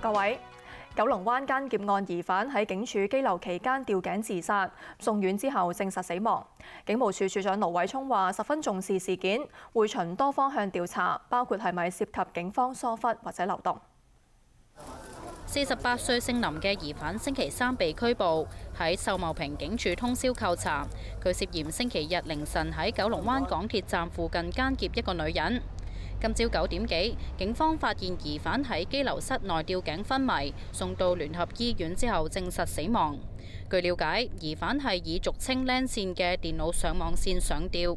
各位，九龍灣奸劫案疑犯喺警署羈留期間吊頸自殺，送院之後證實死亡。警務處處長盧偉聰話：十分重視事件，會循多方向調查，包括係咪涉及警方疏忽或者漏洞。48歲姓林嘅疑犯星期三被拘捕，喺秀茂坪警署通宵扣查。佢涉嫌星期日凌晨喺九龍灣港鐵站附近奸劫一個女人。今朝9點幾，警方發現疑犯喺羈留室內吊頸昏迷，送到聯合醫院之後證實死亡。據了解，疑犯係以俗稱 LAN 線嘅電腦上網線上吊。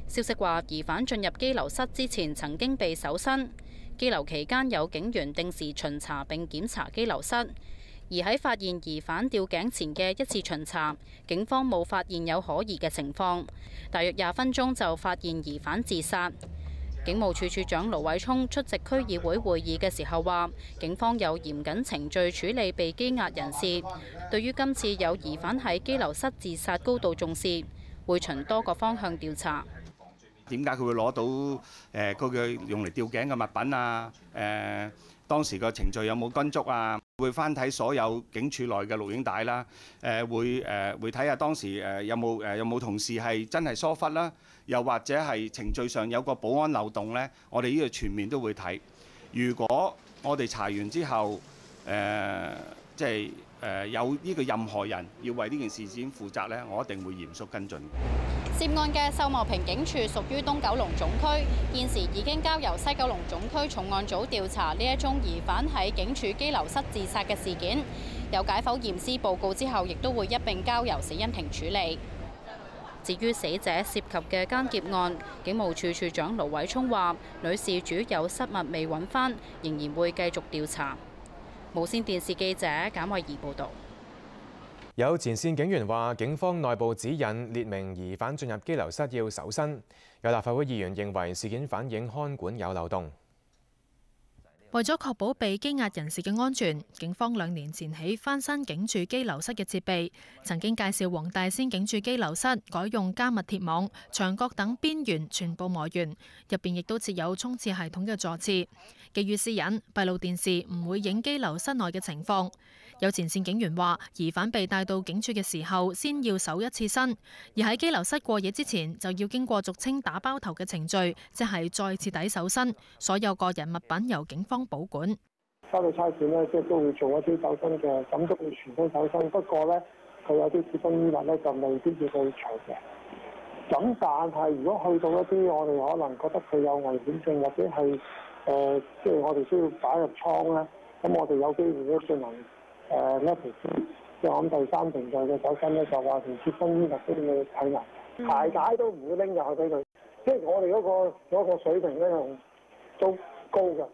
消息話，疑犯進入羈留室之前曾經被搜身。羈留期間有警員定時巡查並檢查羈留室，而喺發現疑犯吊頸前嘅一次巡查，警方冇發現有可疑嘅情況。大約20分鐘就發現疑犯自殺。警務處處長盧偉聰出席區議會會議嘅時候話，警方有嚴謹程序處理被羈押人士。對於今次有疑犯喺羈留室自殺高度重視，會循多個方向調查。點解佢會攞到嗰個用嚟吊頸嘅物品啊？當時個程序有冇跟足啊？會翻睇所有警署內嘅錄影帶啦。會睇下當時有冇同事係真係疏忽啦，又或者係程序上有個保安漏洞呢？我哋呢個全面都會睇。如果我哋查完之後，有呢個任何人要為呢件事件負責呢，我一定會嚴肅跟進。涉案嘅秀茂坪警署屬於東九龍總區，現時已經交由西九龍總區重案組調查呢一宗疑犯喺警署羈留室自殺嘅事件。有解剖驗屍報告之後，亦都會一併交由死因庭處理。至於死者涉及嘅奸劫案，警務處處長盧偉聰話：女事主有失物未揾返，仍然會繼續調查。無線電視記者簡慧儀報導。有前線警員話，警方內部指引列明疑犯進入羈留室要搜身。有立法會議員認為事件反映看管有漏洞。為咗確保被羈押人士嘅安全，警方2年前起翻新警署羈留室嘅設備。曾經介紹黃大仙警署羈留室改用加密鐵網，牆角等邊緣全部磨完，入邊亦都設有沖廁系統嘅座廁。基於私隱，閉路電視唔會影羈留室內嘅情況。有前線警員話，疑犯被帶到警署嘅時候，先要搜一次身，而喺羈留室過夜之前，就要經過俗稱打包頭嘅程序，即係再徹底搜身。所有個人物品由警方保管。收到差館咧，即係都會做一啲搜身嘅，咁都會全身搜身。不過咧，佢有啲貼身衣物咧，就未必要去除嘅。咁但係如果去到一啲我哋可能覺得佢有危險性，或者係即係我哋需要擺入倉咧，咁我哋有機會咧進行level 即係我諗第3程序嘅搜身咧，就話連貼身衣物都要睇埋，鞋帶都唔會拎入去俾佢。即係我哋嗰個水平咧，都高嘅。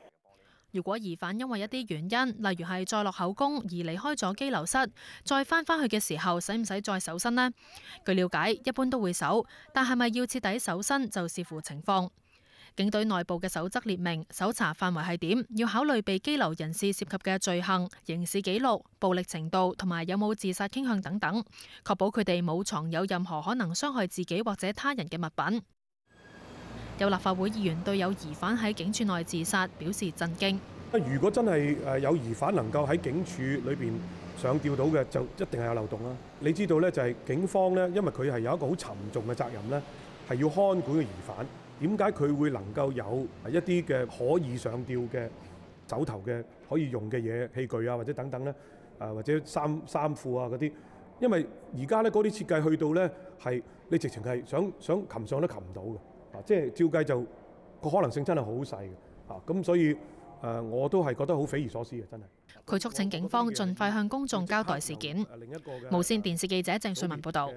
如果疑犯因為一啲原因，例如係再落口供而離開咗羈留室，再翻返去嘅時候，使唔使再搜身呢？據了解，一般都會搜，但係咪要徹底搜身就視乎情況。警隊內部嘅守則列明，搜查範圍係點，要考慮被羈留人士涉及嘅罪行、刑事記錄、暴力程度同埋有冇自殺傾向等等，確保佢哋冇藏有任何可能傷害自己或者他人嘅物品。有立法會議員對有疑犯喺警署內自殺表示震驚。如果真係有疑犯能夠喺警署裏邊上吊到嘅，就一定係有漏洞啦。你知道咧，就係警方咧，因為佢係有一個好沉重嘅責任咧，係要看管嘅疑犯。點解佢會能夠有一啲嘅可以上吊嘅手頭嘅可以用嘅嘢器具啊，或者等等咧，或者衫褲啊嗰啲？因為而家咧嗰啲設計去到咧係你直情係想擒上都擒唔到嘅。即係照計就個可能性真係好細嘅，咁所以我都係覺得好匪夷所思嘅，真係。佢促請警方盡快向公眾交代事件。無線電視記者鄭瑞文報導。